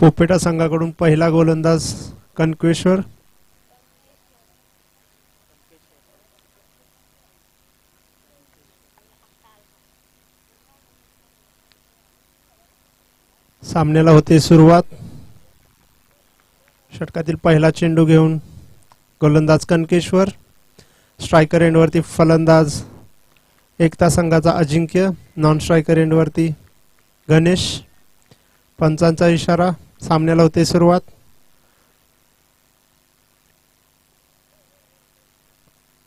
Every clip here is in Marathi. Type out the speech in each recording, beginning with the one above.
पोपेटा संघाकडून पहिला गोलंदाज कनकेश्वर. सामन्याला होते सुरुवात. षटकातील पहिला चेंडू घेऊन गोलंदाज कनकेश्वर. स्ट्रायकर एंडवरती फलंदाज एकता संघाचा अजिंक्य. नॉन स्ट्रायकर एंडवरती गणेश. पंचांचा इशारा. सामन्याला होते सुरुवात.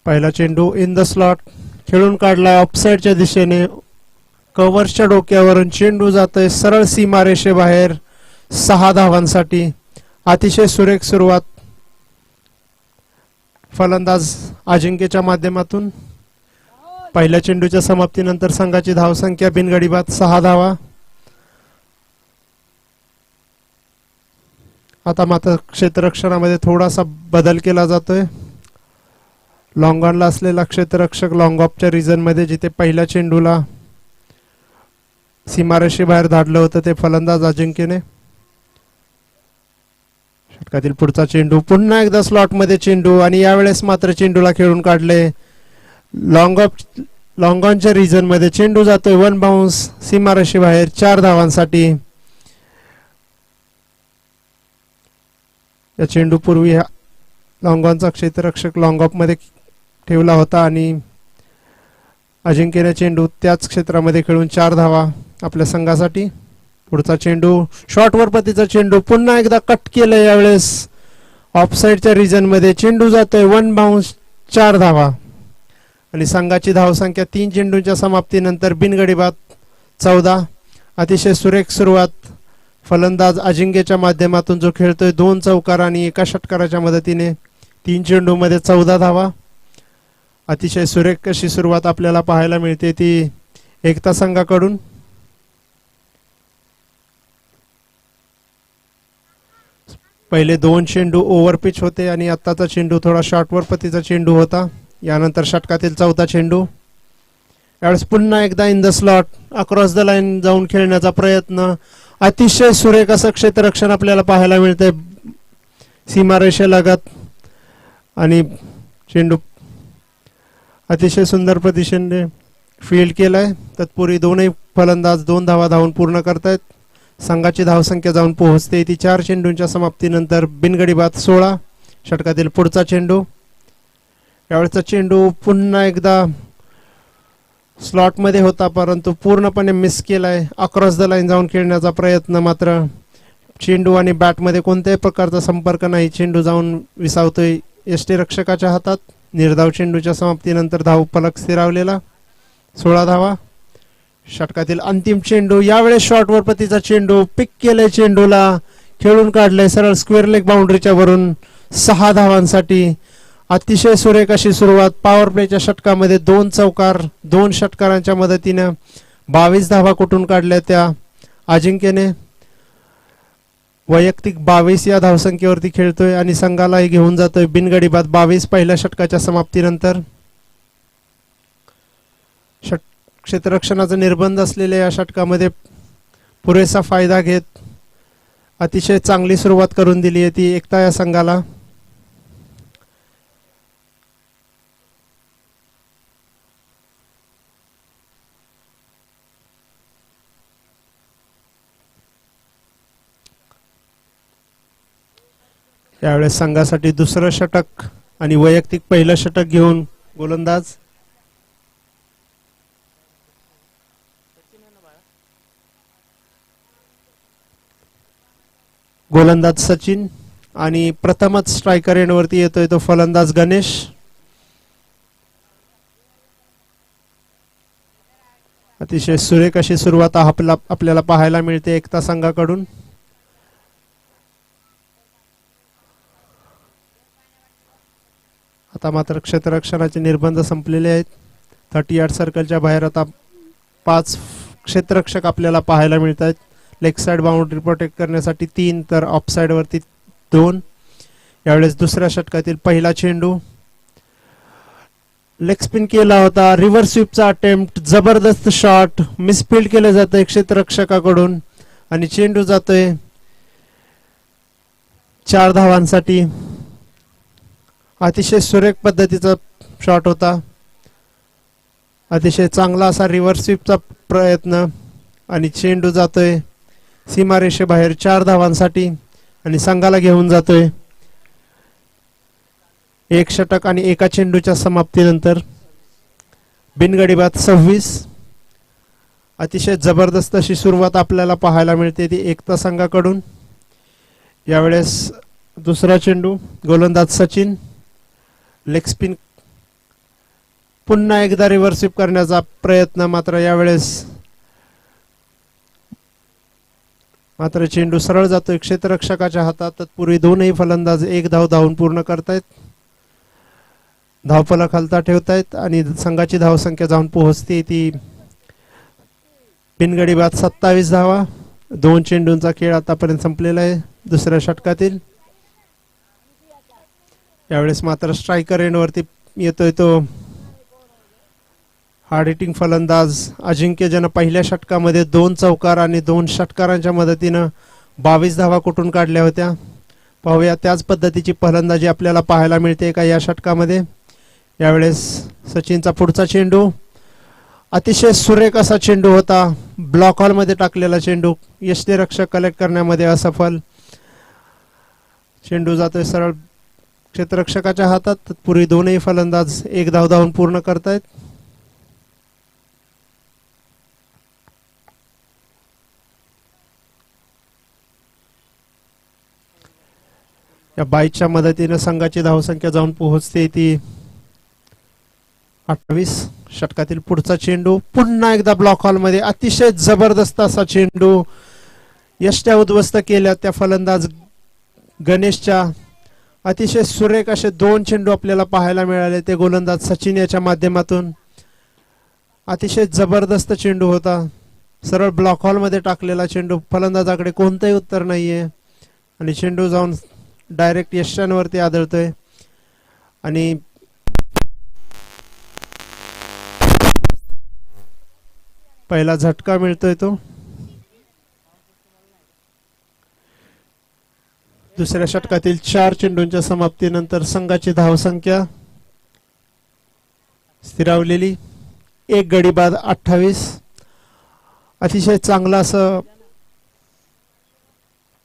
पहिला चेंडू इन द स्लॉट खेळून काढला ऑफसाइडच्या दिशेने. कव्हर्सच्या डोक्यावरून चेंडू जातोय सरळ सीमारेषेबाहेर 6 धावांसाठी. अतिशय सुरेख सुरुवात फलंदाज अजिंक्यच्या माध्यमातून. पहिल्या चेंडूच्या समाप्तीनंतर संघाची धावसंख्या बिनगडी बाद 6 धावा. आता मात्र क्षेत्ररक्षणामध्ये थोडासा बदल केला जातोय. लॉंग ऑनला असलेला क्षेत्ररक्षक लॉंग ऑफच्या रिजन मध्ये जिथे पहिल्या चेंडूला सीमारेषे बाहेर धाडलं होतं ते फलंदाज अजिंक्यने. षटकातील पुढचा चेंडू पुन्हा एकदा स्लॉट मध्ये चेंडू आणि यावेळेस मात्र चेंडूला खेळून काढले. लॉंग ऑनच्या रिजन मध्ये चेंडू जातोय 1 बाउन्स सीमारेषे बाहेर 4 धावांसाठी. या चेंडू पूर्वी लॉंग ऑनचा क्षेत्ररक्षक लॉंग ऑफ मध्ये ठेवला होता आणि अजिंक्यने चेंडू त्याच क्षेत्रामध्ये खेळून 4 धावा आपल्या संघासाठी. पुढचा चेंडू शॉर्टवर पतीचा चेंडू पुन्हा एकदा कट केलं. यावेळेस ऑफसाइडच्या रिजन मध्ये चेंडू जातोय 1 बाउन्स 4 धावा आणि संघाची धावसंख्या 3 चेंडूंच्या समाप्तीनंतर बिनगडी बाद 14. अतिशय सुरेख सुरुवात फलंदाज अजिंक्यच्या माध्यमातून जो खेळतोय 2 चौकार आणि 1 षटकाराच्या मदतीने 3 चेंडूमध्ये 14 धावा. अतिशय सुरेख अशी सुरुवात आपल्याला पाहायला मिळते ती एकता संघाकडून. पहिले 2 चेंडू ओव्हर पिच होते आणि आत्ताचा चेंडू थोडा शॉर्टवर पतीचा चेंडू होता. यानंतर षटकातील 4था चेंडू. यावेळेस पुन्हा एकदा in the slot across the line जाऊन खेळण्याचा प्रयत्न. अतिशय सुरेख असं क्षेत्ररक्षण आपल्याला पाहायला मिळतंय सीमारेषेलगत आणि चेंडू अतिशय सुंदर पद्धतीने फील्ड केलाय. तत्पूर्वी दोन्ही फलंदाज 2 धावा धावून पूर्ण करतायत. संघाची धावसंख्या जाऊन पोहोचते ती 4 चेंडूंच्या समाप्तीनंतर बिनगडी बाद 16. षटकातील पुढचा चेंडू. यावेळेचा चेंडू पुन्हा एकदा स्लॉट मध्ये होता परंतु पूर्णपणे मिस केलाय. अक्रॉस द लाईन जाऊन खेळण्याचा प्रयत्न मात्र चेंडू आणि बॅट मध्ये कोणत्याही प्रकारचा संपर्क नाही. चेंडू जाऊन विसावतोय यष्टीरक्षकाच्या हातात. निर्धाव चेंडूच्या समाप्तीनंतर धाव फलक स्थिरावलेला 16 धावा. षटकातील अंतिम चेंडू. यावेळेस शॉर्टवर पतीचा चेंडू पिक केलाय. चेंडूला खेळून काढलंय सरळ स्क्वेअर लेग बाउंड्रीच्या वरून 6 धावांसाठी. अतिशय सुरेख अशी सुरुवात. पॉवर प्लेच्या षटकामध्ये 2 चौकार 2 षटकारांच्या मदतीने 22 धावा कुठून काढल्या त्या अजिंक्यने. वैयक्तिक 22 या धावसंख्येवरती खेळतोय आणि संघालाही घेऊन जातोय बिनगडी बाद 22 पहिल्या षटकाच्या समाप्तीनंतर. क्षेत्ररक्षणाचा निर्बंध असलेल्या या षटकामध्ये पुरेसा फायदा घेत अतिशय चांगली सुरुवात करून दिली आहे ती एकता या संघाला. यावेळेस संघासाठी दुसरं षटक आणि वैयक्तिक पहिलं षटक घेऊन गोलंदाज सचिन आणि प्रथमच स्ट्रायकर एंडवरती येतोय तो फलंदाज गणेश. अतिशय सुरेख अशी सुरुवात आपल्याला पाहायला मिळते एकता संघाकडून. आता मात्र क्षेत्ररक्षणाचे निर्बंध संपलेले आहेत. 30 यार्ड सर्कलच्या बाहेर आता 5 क्षेत्ररक्षक आपल्याला पाहायला मिळत आहेत. लेग साइड बाउंड्री प्रोटेक्ट करण्यासाठी 3 तर ऑफ साइड वरती 2. यावेळेस दुसऱ्या षटकातील पहिला चेंडू. लेग स्पिन केला होता. रिव्हर्स स्वीपचा अटेम्प्ट. जबरदस्त शॉट मिसफील्ड केले जाते क्षेत्ररक्षकाकडून आणि चेंडू जातोय 4 धावांसाठी अतिशय सुरेख पद्धतीचा शॉट होता. अतिशय चांगला असा रिव्हर्स स्वीपचा प्रयत्न आणि चेंडू जातोय सीमारेषेबाहेर 4 धावांसाठी आणि संघाला घेऊन जातोय. एक षटक आणि एका चेंडूच्या समाप्तीनंतर बिनगडी बाद 26. अतिशय जबरदस्त अशी सुरुवात आपल्याला पाहायला मिळते ती एकता संघाकडून. यावेळेस दुसरा चेंडू, गोलंदाज सचिन, लेग स्पिन, पुन्हा एकदा रिव्हर्स स्वीप करण्याचा प्रयत्न, मात्र यावेळेस चेंडू सरळ जातोय क्षेत्ररक्षकाच्या हातात. तत्पूर्वी दोनही फलंदाज एक धाव धावून पूर्ण करतायत, धावफलक हलता ठेवतायत आणि संघाची धावसंख्या जाऊन पोहोचते ती बिनगडी बाद 27 धावा. 2 चेंडूंचा खेळ आतापर्यंत संपलेला आहे दुसऱ्या षटकातील. यावेळेस मात्र स्ट्रायकर एंडवरती येतोय तो हार्ड हिटिंग फलंदाज अजिंक्य, ज्यानं पहिल्या षटकामध्ये 2 चौकार आणि 2 षटकारांच्या मदतीनं 22 धावा कुठून काढल्या होत्या. पाहूया त्याच पद्धतीची फलंदाजी आपल्याला पाहायला मिळते का या षटकामध्ये. यावेळेस सचिनचा पुढचा चेंडू, अतिशय सुरेख असा चेंडू होता, ब्लॉक हॉलमध्ये टाकलेला चेंडू, यष्टीरक्षक कलेक्ट करण्यामध्ये असफल. चेंडू जातोय सरळ क्षेत्ररक्षकाच्या हातात. तत्पूर्वी दोनही फलंदाज एक धाव धावून पूर्ण करतायत. या बाईकच्या मदतीने संघाची धावसंख्या जाऊन पोहोचते ती 28. षटकातील पुढचा चेंडू पुन्हा एकदा ब्लॉक हॉलमध्ये, अतिशय जबरदस्त असा चेंडू, यष्ट्या उद्ध्वस्त केल्या त्या फलंदाज गणेशच्या. अतिशय सुरेख असे 2 चेंडू आपल्याला पाहायला मिळाले ते गोलंदाज सचिन याच्या माध्यमातून. अतिशय जबरदस्त चेंडू होता, सरळ ब्लॉक हॉलमध्ये टाकलेला चेंडू, फलंदाजाकडे कोणतंही उत्तर नाहीये आणि चेंडू जाऊन डायरेक्ट यष्ट्यांवरती आदळतोय आणि पहिला झटका मिळतोय तो. दुसऱ्या षटकातील 4 चेंडूंच्या समाप्तीनंतर संघाची धावसंख्या स्थिरावलेली, एक गडी बाद 28. अतिशय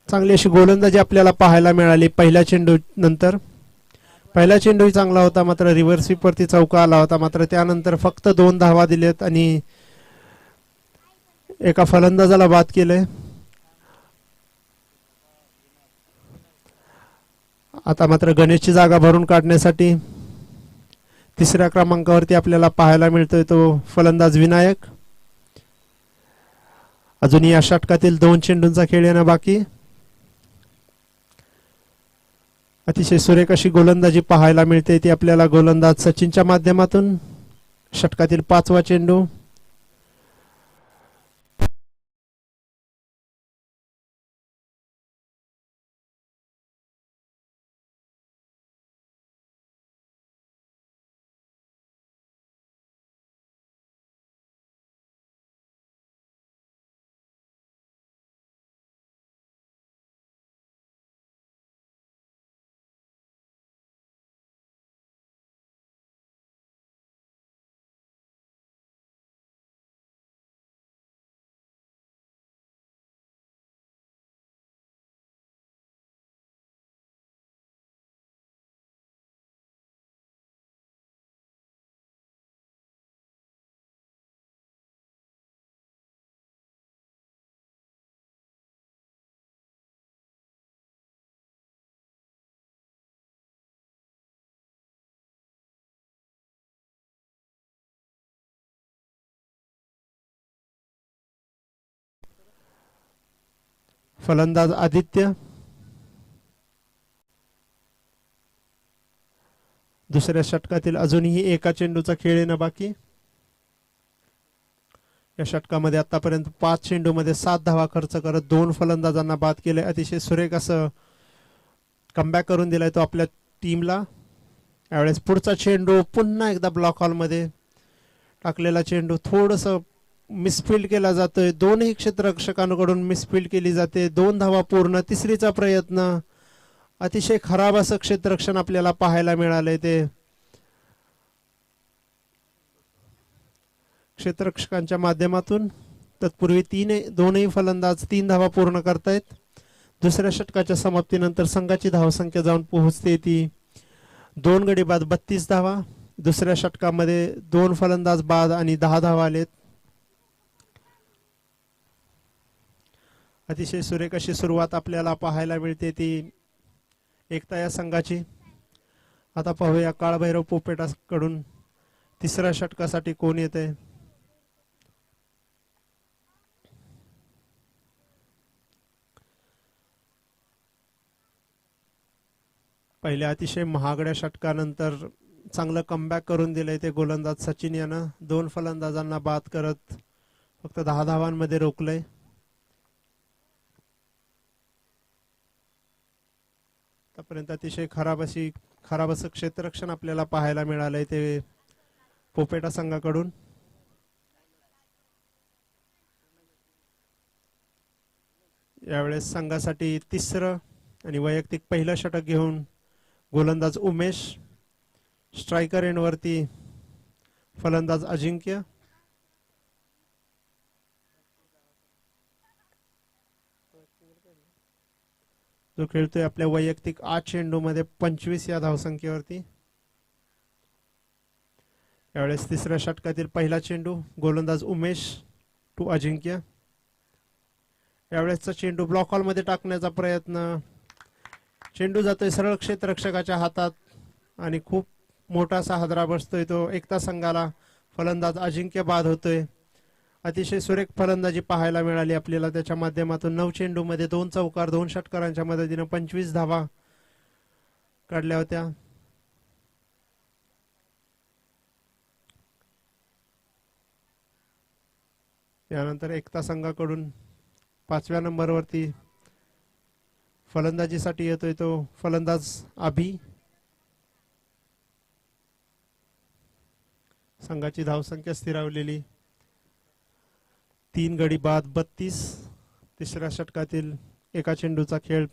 चांगली अशी गोलंदाजी आपल्याला पाहायला मिळाली पहिल्या चेंडू नंतर. पहिला चेंडूही चांगला होता, मात्र रिव्हर्स स्वीपवरती चौका आला होता, मात्र त्यानंतर फक्त 2 धावा दिलेत आणि एका फलंदाजाला बाद केलंय. आता मात्र गणेशची जागा भरून काढण्यासाठी तिसऱ्या क्रमांकावरती आपल्याला पाहायला मिळतोय तो फलंदाज विनायक. अजूनही या षटकातील 2 चेंडूंचा खेळ येणं बाकी. अतिशय सुरेख अशी गोलंदाजी पाहायला मिळते ती आपल्याला गोलंदाज सचिनच्या माध्यमातून. षटकातील 5वा चेंडू, फलंदाज आदित्य. दुसऱ्या षटकातील अजूनही एका चेंडूचा खेळ येणं बाकी. या षटकामध्ये आतापर्यंत 5 चेंडूमध्ये 7 धावा खर्च करत 2 फलंदाजांना बाद केले. अतिशय सुरेख असं कमबॅक करून दिलाय तो आपल्या टीमला. यावेळेस पुढचा चेंडू पुन्हा एकदा ब्लॉक हॉलमध्ये टाकलेला चेंडू, थोडंसं मिसफिल्ड केला जातोय. दोनही क्षेत्ररक्षकांकडून मिसफिल्ड केली जाते. 2 धावा पूर्ण. तिसरीचा प्रयत्न अतिशय खराब असं क्षेत्ररक्षण आपल्याला पाहायला मिळालंय. ते क्षेत्ररक्षकांच्या माध्यमातून तत्पूर्वी दोनही फलंदाज 3 धावा पूर्ण करतायत. दुसऱ्या षटकाच्या समाप्तीनंतर संघाची धावसंख्या जाऊन पोहोचते ती 2 गडी बाद 32 धावा. दुसऱ्या षटकामध्ये 2 फलंदाज बाद आणि 10 धावा आलेत. अतिशय सुरेख अशी सुरुवात आपल्याला पाहायला मिळते ती एकता या संघाची. आता पाहूया काळभैरव पोपेटाकडून तिसऱ्या षटकासाठी कोण येते. पहिल्या अतिशय महागड्या षटकानंतर चांगलं कमबॅक करून दिलंय ते गोलंदाज सचिन यानं. 2 फलंदाजांना बाद करत फक्त 10 धावांमध्ये रोखलंय. आतापर्यंत अतिशय खराब असं क्षेत्ररक्षण आपल्याला पाहायला मिळालंय ते पोपेटा संघाकडून. यावेळेस संघासाठी तिसरं आणि वैयक्तिक पहिलं षटक घेऊन गोलंदाज उमेश. स्ट्रायकर एंडवरती फलंदाज अजिंक्य. जो खेळतोय आपल्या वैयक्तिक 8 चेंडूमध्ये 25 या धावसंख्येवरती. यावेळेस तिसऱ्या षटकातील पहिला चेंडू गोलंदाज उमेश टू अजिंक्य. यावेळेसचा चेंडू ब्लॉक हॉल मध्ये टाकण्याचा प्रयत्न. चेंडू जातोय सरळ क्षेत्ररक्षकाच्या हातात आणि खूप मोठा असा हादरा बसतोय तो एकता संघाला. फलंदाज अजिंक्य बाद होतोय. अतिशय सुरेख फलंदाजी पाहायला मिळाली आपल्याला त्याच्या माध्यमातून. 9 चेंडूमध्ये 2 चौकार 2 षटकारांच्या मदतीने 25 धावा काढल्या होत्या. यानंतर एकता संघाकडून 5व्या नंबरवरती फलंदाजीसाठी येतोय तो फलंदाज अभि. संघाची धावसंख्या स्थिरावलेली 3 गडी बाद 32. तिसऱ्या षटकातील एका चेंडूचा खेळ.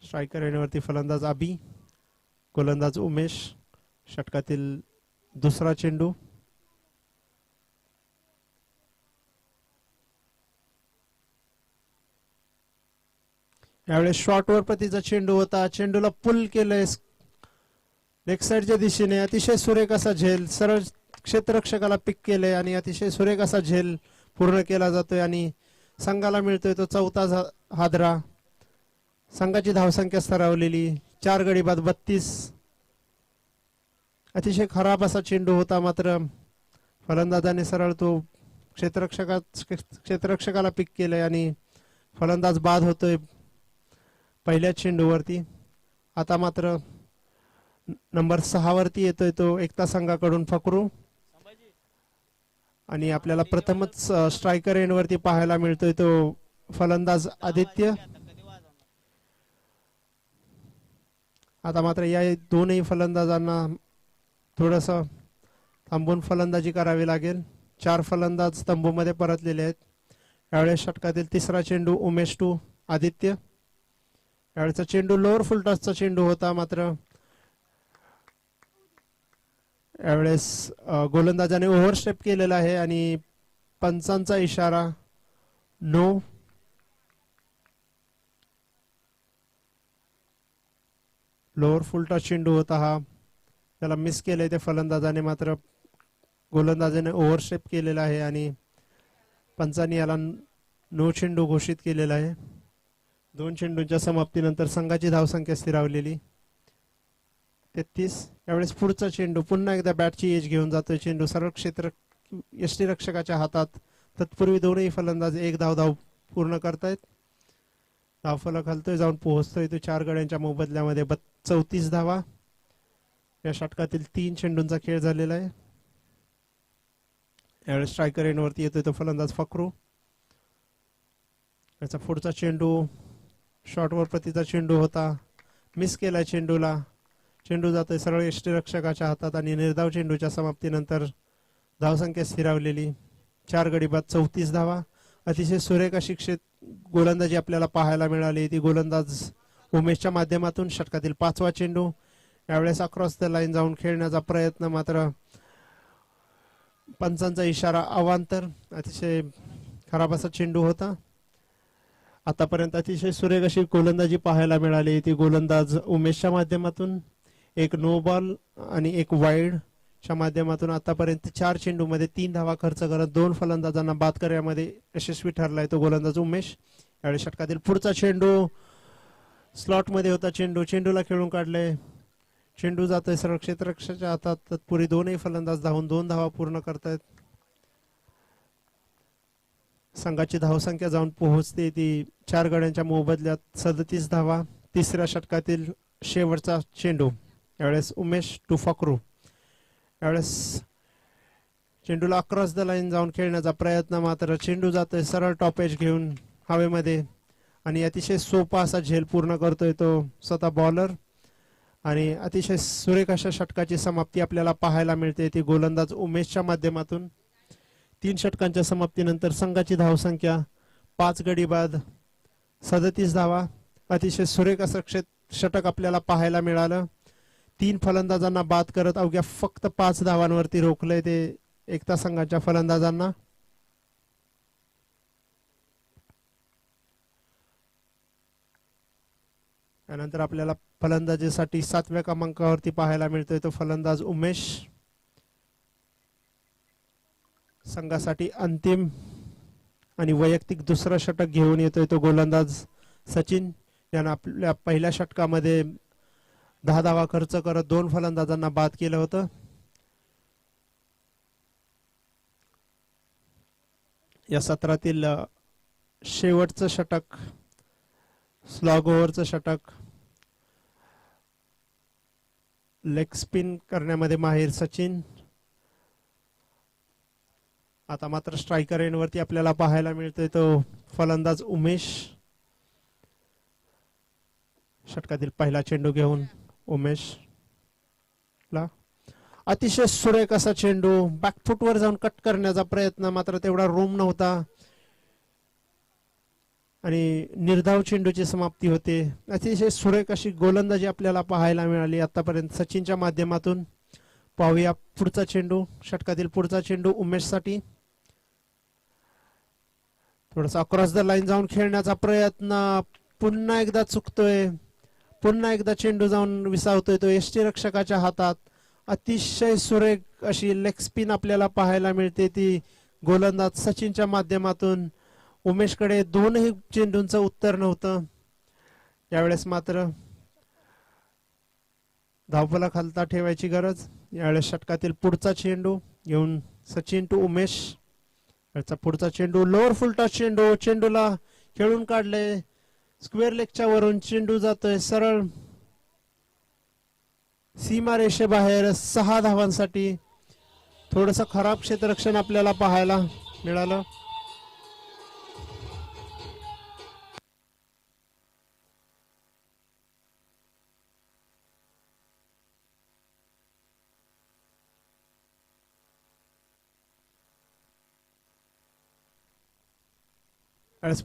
स्ट्रायकर एंडवरती फलंदाज अभि. गोलंदाज उमेश. षटकातील दुसरा चेंडू. यावेळेस शॉर्टवर पतीचा चेंडू होता. चेंडूला पुल केलंय लेग साइडच्या दिशेने. अतिशय सुरेख असा झेल सरळ क्षेत्ररक्षकाला पिक केलंय आणि अतिशय सुरेख असा झेल पूर्ण केला जातोय आणि संघाला मिळतोय तो 4था हादरा. संघाची धावसंख्या स्तरावलेली 4 गडी बाद 32. अतिशय खराब असा चेंडू होता मात्र फलंदाजाने सरळ तो क्षेत्ररक्षकाला पिक केलंय आणि फलंदाज बाद होतोय पहिल्या चेंडूवरती. आता मात्र नंबर 6 वरती येतोय तो एकता संघाकडून फकरू आणि आपल्याला प्रथमच स्ट्रायकर एंड वरती पाहायला मिळतोय तो फलंदाज आदित्य. आता मात्र या दोनही फलंदाजांना थोडस थांबून फलंदाजी करावी लागेल. 4 फलंदाज तंबूमध्ये परतलेले आहेत. यावेळेस षटकातील तिसरा चेंडू उमेश टू आदित्य. यावेळेचा चेंडू लोअर फुल टॉसचा चेंडू होता मात्र यावेळेस गोलंदाजाने ओव्हरस्टेप केलेला आहे आणि पंचांचा इशारा नो. लोअर फुल टॉस चेंडू होता हा. त्याला मिस केलंय ते फलंदाजाने मात्र गोलंदाजाने ओव्हरस्टेप केलेला आहे आणि पंचांनी याला नो चेंडू घोषित केलेला आहे. 2 चेंडूंच्या समाप्तीनंतर संघाची धावसंख्या स्थिरावलेली 33. यावेळेस पुढचा चेंडू पुन्हा एकदा बॅटची एज घेऊन जातोय. चेंडू सरळ क्षेत्र यष्टीरक्षकाच्या हातात. तत्पूर्वी दोनही फलंदाज 1 धाव पूर्ण करतायत. धावफलक हलतोय जाऊन पोहोचतोय तो 4 गड्यांच्या मोबदल्यामध्ये 34 धावा. या षटकातील 3 चेंडूंचा खेळ झालेला आहे. यावेळेस स्ट्रायकर एंड वरती येतोय तो फलंदाज फकरू. याचा पुढचा चेंडू शॉर्टवर प्रतीचा चेंडू होता. मिस केलाय चेंडूला. चेंडू जातोय सरळ यष्टीरक्षकाच्या हातात आणि निर्धाव चेंडूच्या समाप्तीनंतर धावसंख्या स्थिरावलेली 4 गडी बाद 34 धावा. अतिशय सुरेख अशी गोलंदाजी आपल्याला पाहायला मिळाली. ती गोलंदाज उमेशच्या माध्यमातून. षटकातील 5वा चेंडू. यावेळेस अक्रॉस द लाईन जाऊन खेळण्याचा प्रयत्न, मात्र पंचांचा इशारा अवांतर. अतिशय खराब असा चेंडू होता. आतापर्यंत अतिशय सुरेख अशी गोलंदाजी पाहायला मिळाली. ती गोलंदाज उमेशच्या माध्यमातून. एक नो बॉल आणि एक वाईडच्या माध्यमातून आतापर्यंत 4 चेंडूमध्ये 3 धावा खर्च करत 2 फलंदाजांना बाद करण्यामध्ये यशस्वी ठरलाय तो गोलंदाज उमेश. यावेळी षटकातील पुढचा चेंडू. स्लॉटमध्ये होता चेंडू. चेंडूला खेळून काढले. चेंडू जातोय सरळ क्षेत्ररक्षकाच्या हातात. तत्पूर्वी दोनही फलंदाज धावून 2 धावा पूर्ण करतायत. संघाची धावसंख्या जाऊन पोहोचते ती 4 गड्यांच्या मोबदल्यात 37 धावा. तिसऱ्या षटकातील शेवटचा चेंडू. यावेळेस उमेश टू फकरू. यावेळेस चेंडूला अक्रॉस द लाईन जाऊन खेळण्याचा प्रयत्न, मात्र चेंडू जातोय सरळ टॉप एज घेऊन हवेमध्ये आणि अतिशय सोपा असा झेल पूर्ण करतोय तो स्वतः बॉलर. आणि अतिशय सुरेख अशा षटकाची समाप्ती आपल्याला पाहायला मिळते ती गोलंदाज उमेशच्या माध्यमातून. 3 षटकांच्या समाप्तीनंतर संघाची धावसंख्या 5 गडी बाद 37 धावा. अतिशय सुरेख असं षटक आपल्याला पाहायला मिळालं. 3 फलंदाजांना बाद करत अवघ्या फक्त 5 धावांवरती रोखलंय ते एकता संघाच्या फलंदाजांना. त्यानंतर आपल्याला फलंदाजीसाठी 7व्या क्रमांकावरती पाहायला मिळतोय तो फलंदाज उमेश. संघासाठी अंतिम आणि वैयक्तिक दुसरा षटक घेऊन येतोय तो गोलंदाज सचिन, यानं आपल्या पहिल्या षटकामध्ये 10 धावा खर्च करत 2 फलंदाजांना बाद केलं होतं. या सत्रातील शेवटचं षटक, स्लॉग ओव्हरचं षटक. लेग स्पिन करण्यामध्ये माहिर सचिन. आता मात्र स्ट्रायकर एंडवरती आपल्याला पाहायला मिळतोय तो फलंदाज उमेश. षटकातील पहिला चेंडू घेऊन उमेश ला अतिशय सुरेख असा चेंडू. बॅकफुटवर जाऊन कट करण्याचा प्रयत्न, मात्र तेवढा रूम नव्हता आणि निर्धाव चेंडूची समाप्ती होते. अतिशय सुरेख अशी गोलंदाजी आपल्याला पाहायला मिळाली आतापर्यंत सचिनच्या माध्यमातून. पाहूया पुढचा चेंडू. षटकातील पुढचा चेंडू उमेशसाठी. थोडासा अक्रॉस द लाईन जाऊन खेळण्याचा प्रयत्न, पुन्हा एकदा चुकतोय. पुन्हा एकदा चेंडू जाऊन विसावतोय तो यष्टीरक्षकाच्या हातात. अतिशय सुरेख अशी लेग स्पिन आपल्याला पाहायला मिळते ती गोलंदाज सचिनच्या माध्यमातून. उमेशकडे 2ही चेंडूंचं उत्तर नव्हतं. यावेळेस मात्र धावफलक खालता ठेवायची गरज. यावेळेस षटकातील पुढचा चेंडू घेऊन सचिन टू उमेश. याचा पुढचा चेंडू लोअर फुलटा चेंडू. चेंडूला खेळून काढले स्क्वेअर लेगच्या वरून. चेंडू जातोय सरळ सीमा रेषेबाहेर 6 धावांसाठी. थोडंसं खराब क्षेत्ररक्षण आपल्याला पाहायला मिळालं.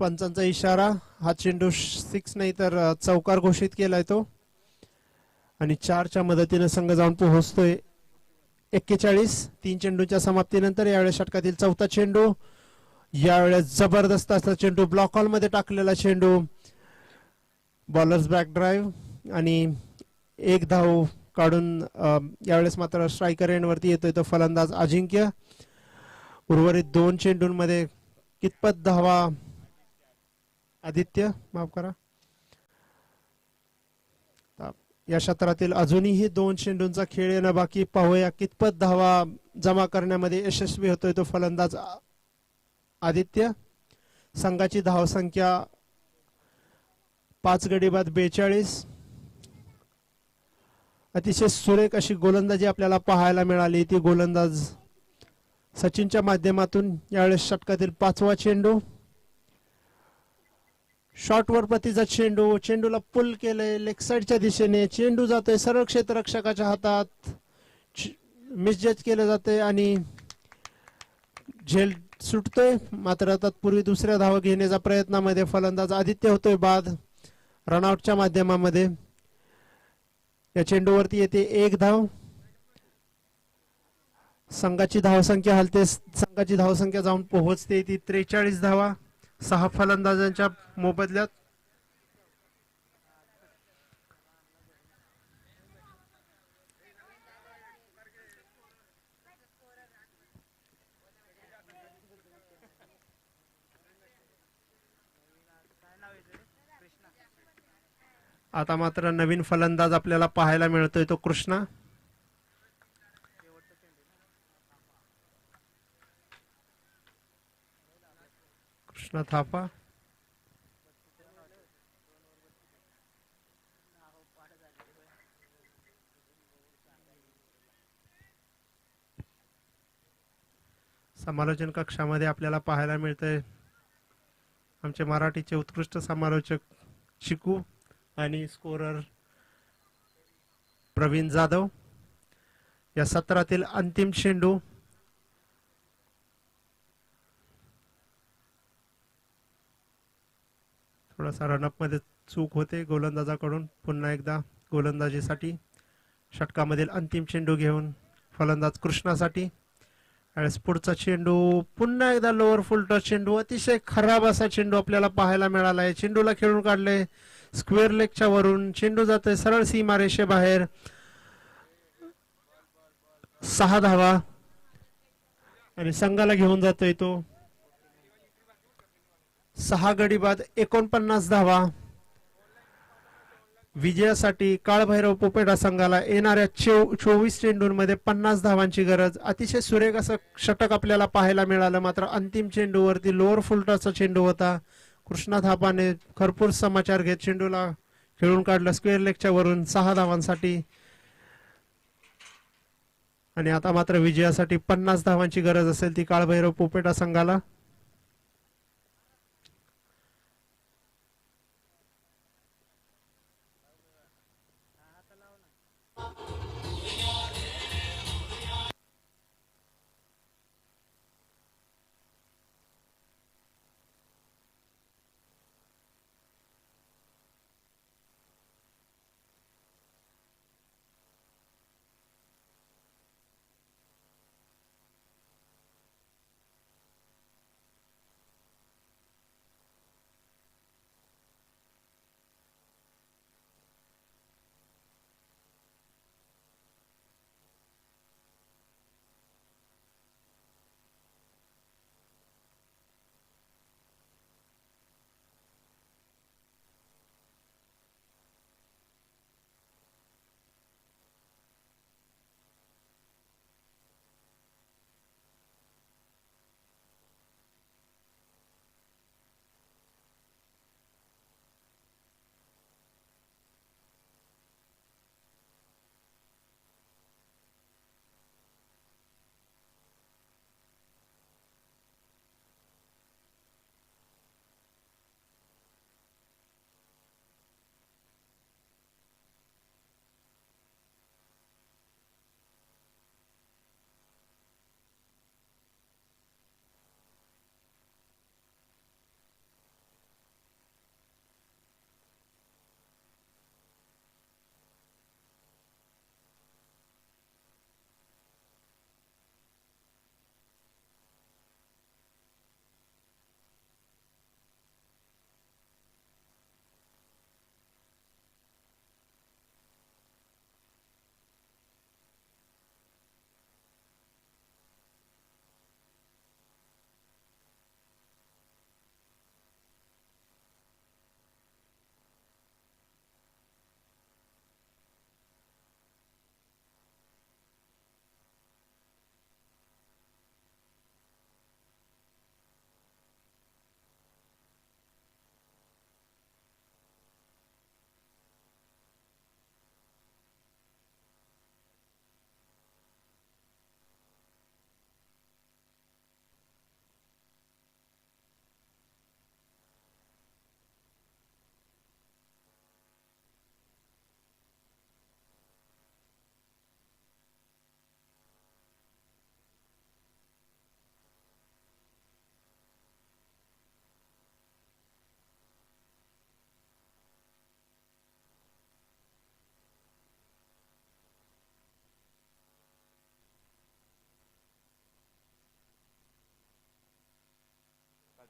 पंचांचा इशारा. हा चेंडू 6 नाही तर चौकार घोषित केलाय तो आणि 4च्या मदतीने संघ जाऊन पोहोचतोय 41. 3 चेंडूच्या समाप्तीनंतर यावेळेस षटकातील 4था चेंडू. यावेळेस जबरदस्त असा चेंडू, ब्लॉक हॉल मध्ये टाकलेला चेंडू. बॉलर्स बॅक ड्राईव्ह आणि 1 धाव काढून यावेळेस मात्र स्ट्रायकर एंडवरती येतोय तो फलंदाज अजिंक्य. उर्वरित 2 चेंडूंमध्ये कितपत धावा आदित्य, माफ करा. या क्षेत्रातील अजूनही 2 चेंडूंचा खेळ येणं बाकी. पाहूया कितपत धावा जमा करण्यामध्ये यशस्वी होतोय तो फलंदाज आदित्य. संघाची धावसंख्या 5 गडी बाद 42. अतिशय सुरेख अशी गोलंदाजी आपल्याला पाहायला मिळाली ती गोलंदाज सचिनच्या माध्यमातून. यावेळेस षटकातील 5वा चेंडू. शॉर्टवर प्रतीचा चेंडू. चेंडूला पुल केलंय लेग साइडच्या दिशेने. चेंडू जातोय सरळ क्षेत्ररक्षकाच्या हातात. मिसजज केलं जाते आणि झेल सुटतोय, मात्र तत्पूर्वी दुसऱ्या धावा घेण्याच्या प्रयत्नामध्ये फलंदाज आदित्य होतोय बाद. रनआउटच्या माध्यमामध्ये या चेंडूवरती येते एक धाव. संघाची धावसंख्या हलते, संघाची धावसंख्या जाऊन पोहोचते ती 43 धावा 6 फलंदाजांच्या मोबदल्यात. आता मात्र नवीन फलंदाज आपल्याला पाहायला मिळतोय, तो कृष्णा. कृष्णा थापा. समालोचन कक्षामध्ये आपल्याला पाहायला मिळतंय आमचे मराठीचे उत्कृष्ट समालोचक चिकू आणि स्कोरर प्रवीण जाधव. या सत्रातील अंतिम चेंडू थोडासा रनअप मध्ये चूक होते गोलंदाजाकडून. पुन्हा एकदा गोलंदाजीसाठी षटकामधील अंतिम चेंडू घेऊन फलंदाज कृष्णासाठी. आणि पुढचा चेंडू पुन्हा एकदा लोअर फुल टच चेंडू, अतिशय खराब असा चेंडू आपल्याला पाहायला मिळाला आहे. चेंडूला खेळून काढले स्क्वेअर लेगच्या वरून, चेंडू जातोय सरळ सीमारेषेबाहेर. 6 धावा आणि संघाला घेऊन जातोय तो 6 गडी बाद 49 धावा. विजयासाठी काळभैरव पोपेटा संघाला येणाऱ्या 24 चेंडूंमध्ये 50 धावांची गरज. अतिशय सुरेख असं षटक आपल्याला पाहायला मिळालं. मात्र अंतिम चेंडूवरती लोअर फुलटॉसचा चेंडू होता. कृष्णा थापाने भरपूर समाचार घेत चेंडूला खेळून काढलं स्क्वेअर लेगच्या वरून 6 धावांसाठी. आणि आता मात्र विजयासाठी 50 धावांची गरज असेल ती काळभैरव पोपेटा संघाला.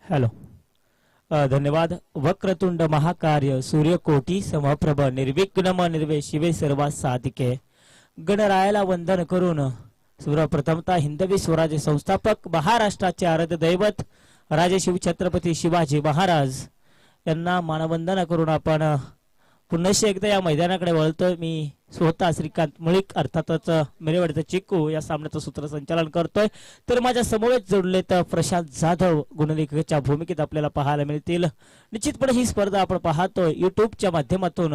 हॅलो. धन्यवाद. वक्रतुंड महाकार्य सूर्यकोटी समप्रभ निर्विघ्नम निर्वे शिवे सर्वा साधिके. गणरायाला वंदन करून सर्वप्रथमता हिंदवी स्वराज्य संस्थापक महाराष्ट्राचे आराध्य दैवत राजे शिवछत्रपती शिवाजी महाराज यांना मानवंदना करून आपण पुन्हा एकदा या मैदानाकडे वळतोय. मी स्वतः श्रीकांत मुळीक अर्थातच मेरेवाडीचा चिक्कू या सामन्याचं सूत्रसंचालन करतोय. तर माझ्या समोरच जोडले तर प्रशांत जाधव गुणलेखकाच्या भूमिकेत आपल्याला पाहायला मिळतील. निश्चितपणे ही स्पर्धा आपण पाहतोय युट्यूबच्या माध्यमातून.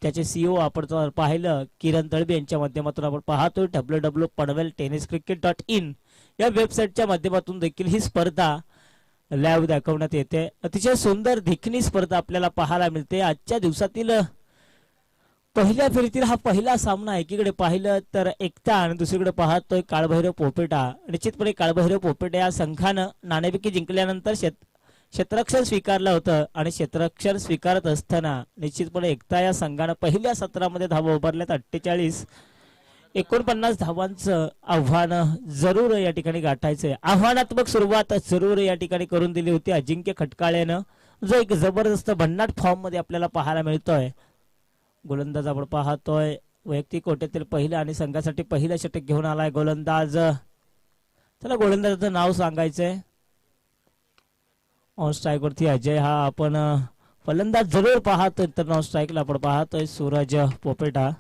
त्याचे सीईओ आपण पाहिलं किरण दळबे यांच्या माध्यमातून आपण पाहतोय. www.panveltenniscricket.in या वेबसाईटच्या माध्यमातून देखील ही स्पर्धा लाईव्ह दाखवण्यात येते. अतिशय सुंदर देखणी स्पर्धा आपल्याला पाहायला मिळते. आजच्या दिवसातील पहिल्या फेरीतील हा पहिला सामना एकीकडे पाहिलं तर एकता आणि दुसरीकडे पाहतोय काळभैरव पोपेटा. निश्चितपणे काळभैरव पोपेटा या संघानं नाणेफेकी जिंकल्यानंतर क्षेत्ररक्षण स्वीकारलं होतं आणि क्षेत्ररक्षण स्वीकारत असताना निश्चितपणे एकता या संघानं पहिल्या सत्रामध्ये धावा उभारल्यात 48. 49 धावांचं आव्हान जरूर या ठिकाणी गाठायचंय. आव्हानात्मक सुरुवात जरूर या ठिकाणी करून दिली होती अजिंक्य खटकाळेनं, जो एक जबरदस्त भन्नाट फॉर्म मध्ये आपल्याला पाहायला मिळतोय. गोलंदाज आपण पाहतोय वैयक्तिक कोट्यातील पहिला आणि संघासाठी पहिला षटक घेऊन आलाय गोलंदाज. चला गोलंदाजाचं नाव सांगायचंय. ऑन स्ट्राईक वरती अजय हा आपण फलंदाज जरूर पाहतोय. तर नॉन स्ट्राईकला आपण पाहतोय सूरज पोपेटा.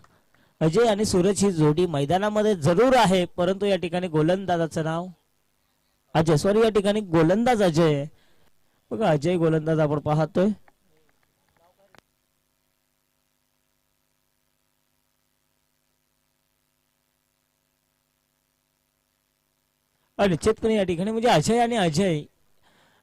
अजय आणि सूरज ही जोडी मैदानामध्ये जरूर आहे, परंतु या ठिकाणी गोलंदाजाचं नाव अजय, सॉरी या ठिकाणी गोलंदाज अजय. बघा अजय गोलंदाज आपण पाहतोय. निश्चितपणे या ठिकाणी म्हणजे अजय आणि अजय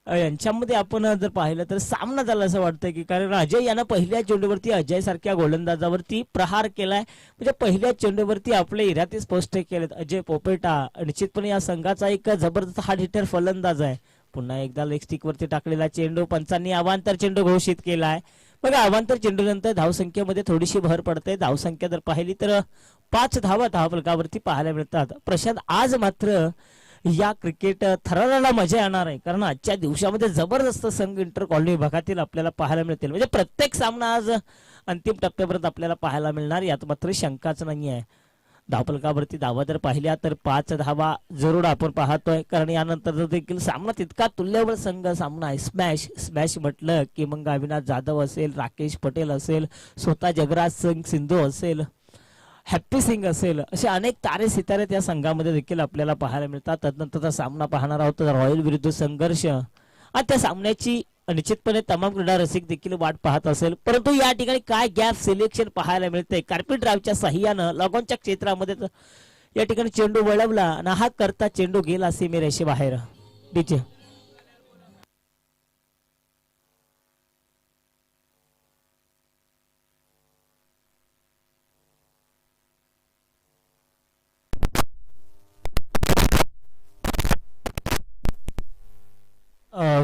यांच्यामध्ये आपण जर पाहिलं तर सामना झाला असं वाटतंय की, कारण अजय यानं पहिल्या चेंडूवरती अजय सारख्या गोलंदाजावरती प्रहार केलाय. म्हणजे पहिल्या चेंडूवरती आपले इरादे स्पष्ट केलेत. अजय पोपेटा निश्चितपणे या संघाचा एक जबरदस्त हार्ड हिटर फलंदाज आहे. पुन्हा एकदा लेग स्टिक वरती टाकलेला चेंडू पंचांनी अवांतर चेंडू घोषित केलाय. बघा अवांतर चेंडू नंतर धावसंख्येमध्ये थोडीशी भर पडते. धावसंख्या जर पाहिली तर 5 धावा धावफलकावरती पाहायला मिळतात. प्रशांत आज मात्र या क्रिकेट थराराला मजा येणार आहे, कारण आजच्या दिवसामध्ये जबरदस्त संघ इंटर कॉलनी विभागातील आपल्याला पाहायला मिळतील. म्हणजे प्रत्येक सामना आज अंतिम टप्प्यापर्यंत आपल्याला पाहायला मिळणार, यात मात्र शंकाच नाही आहे. धावफलकावरती धावा जर पाहिल्या तर 5 धावा जरूर आपण पाहतोय, कारण यानंतर देखील सामना तितका तुल्यबळ संघ सामना आहे. स्मॅश म्हटलं की मग अविनाश जाधव असेल, राकेश पटेल असेल, स्वतः जगराज सिंग सिंधू असेल, हॅप्पी सिंग असेल, असे अनेक तारे सितारे त्या संघामध्ये देखील आपल्याला पाहायला मिळतात. तदनंतरचा सामना पाहणार आहोत रॉयल विरुद्ध संघर्ष. आणि त्या सामन्याची निश्चितपणे तमाम क्रीडा रसिक देखील वाट पाहत असेल, परंतु या ठिकाणी काय गॅप सिलेक्शन पाहायला मिळतंय. कार्पेट ड्राईव्हच्या साह्यानं लगोनच्या क्षेत्रामध्ये या ठिकाणी चेंडू वळवला आणि हा करता चेंडू गेला सीमेरेषे बाहेर. डीजे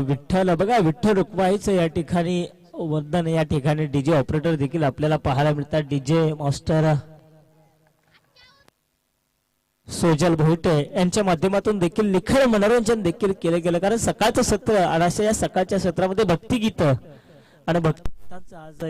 विठ्ठल, बघा विठ्ठल रुक्माईचं या ठिकाणी वंदन, या ठिकाणी डीजे ऑपरेटर देखील आपल्याला पाहायला मिळतात. डीजे मास्टर सोजल भोईटे यांच्या माध्यमातून देखील निखळ मनोरंजन देखील केलं गेलं, कारण सकाळचं सत्र आणि अशा या सकाळच्या सत्रामध्ये भक्तिगीत आणि भक्तिगीतांचं आज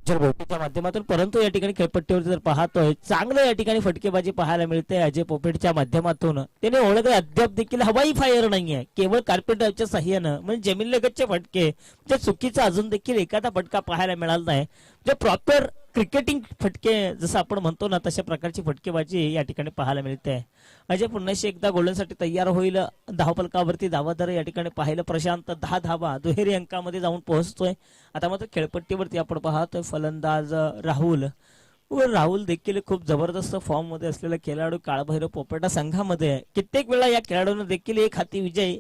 भोपेच्या माध्यमातून. परंतु या ठिकाणी खेळपट्टीवर जर पाहतोय चांगलं या ठिकाणी फटकेबाजी पाहायला मिळते अजय पोपेटच्या माध्यमातून. त्याने ओळखले अद्याप देखील हवाई फायर नाहीये, केवळ कार्पेट ड्राईव्हच्या साह्यानं, म्हणजे जमीन लगतचे फटके, म्हणजे चुकीचा अजून देखील एखादा फटका पाहायला मिळाला नाही. म्हणजे प्रॉपर क्रिकेटिंग फटके जसं आपण म्हणतो ना, तशा प्रकारची फटकेबाजी या ठिकाणी पाहायला मिळते. अजय पुन्हा एकदा गोलंदाजीसाठी तयार होईल. धावफलकावरती धावा दर या ठिकाणी पाहिलं प्रशांत 10 धावा दुहेरी अंकामध्ये जाऊन पोहोचतोय. आता मात्र खेळपट्टीवरती आपण पाहतोय फलंदाज राहुल देखील खूप जबरदस्त फॉर्म मध्ये असलेला खेळाडू काळभैरव पोपेटा संघामध्ये. कित्येक वेळा या खेळाडूने देखील एक हाती विजय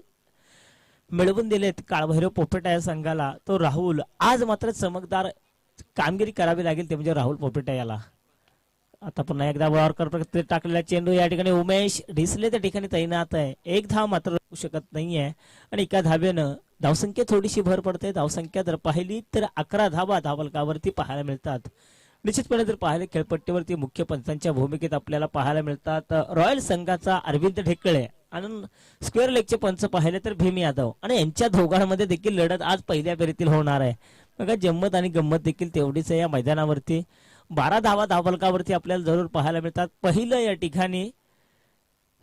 मिळवून दिलेत काळभैरव पोपेटा या संघाला. तो राहुल आज मात्र चमकदार कामगिरी करावी लागेल, ते म्हणजे राहुल पोपेटा याला. आता पुन्हा एकदा वॉर्कर टाकलेला चेंडू या ठिकाणी उमेश ढिसले त्या ठिकाणी तैनात आहे. एक धाव मात्र राहू शकत नाहीये आणि एका धाब्यानं धावसंख्या थोडीशी भर पडते. धावसंख्या जर पाहिली तर 11 धावा धावफलकावरती पाहायला मिळतात. निश्चितपणे जर पाहिले खेळपट्टीवरती मुख्य पंचांच्या भूमिकेत आपल्याला पाहायला मिळतात रॉयल संघाचा अरविंद ढेकळे आणि स्क्वेअर लेगचे पंच पाहिले तर भीम यादव आणि यांच्या दोघांमध्ये देखील लढत आज पहिल्या फेरीतील होणार आहे. बघा जम्मत आणि गंमत देखील तेवढीच आहे या मैदानावरती. 12 धावा धावफलकावरती आपल्याला जरूर पाहायला मिळतात. पहिलं या ठिकाणी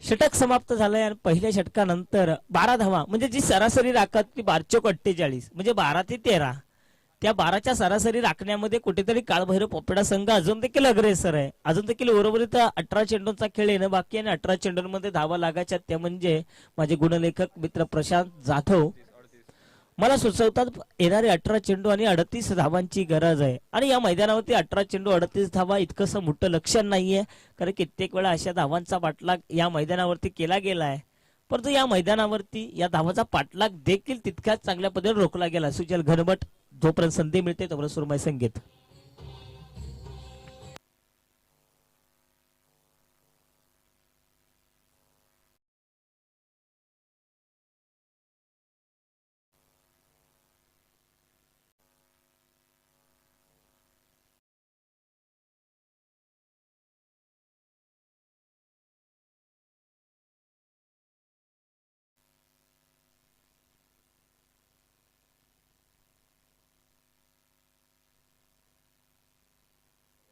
षटक समाप्त झालंय आणि पहिल्या षटकानंतर 12 धावा म्हणजे जी सरासरी राखत ती 12/48 म्हणजे 12 ते 13. त्या 12च्या सरासरी राखण्यामध्ये कुठेतरी काळभैरव पोपेडा संघ अजून देखील अग्रेसर आहे. अजून देखील उर्वरित 18 चेंडूंचा खेळ येणं बाकी आहे आणि 18 चेंडूंमध्ये धावा लागायच्या त्या म्हणजे माझे गुणलेखक मित्र प्रशांत जाधव मला सुचवतात येणारे 18 चेंडू आणि 38 धावांची गरज आहे. आणि या मैदानावरती 18 चेंडू 38 धावा इतकंसं मोठं लक्षण नाहीये, कारण कित्येक वेळा अशा धावांचा पाठलाग या मैदानावरती केला गेला आहे. परंतु या मैदानावरती या धावाचा पाठलाग देखील तितक्याच चांगल्या पद्धतीने रोखला गेला. सुजल घनवट जोपर्यंत संधी मिळते तोपर्यंत सुरमय संगीत.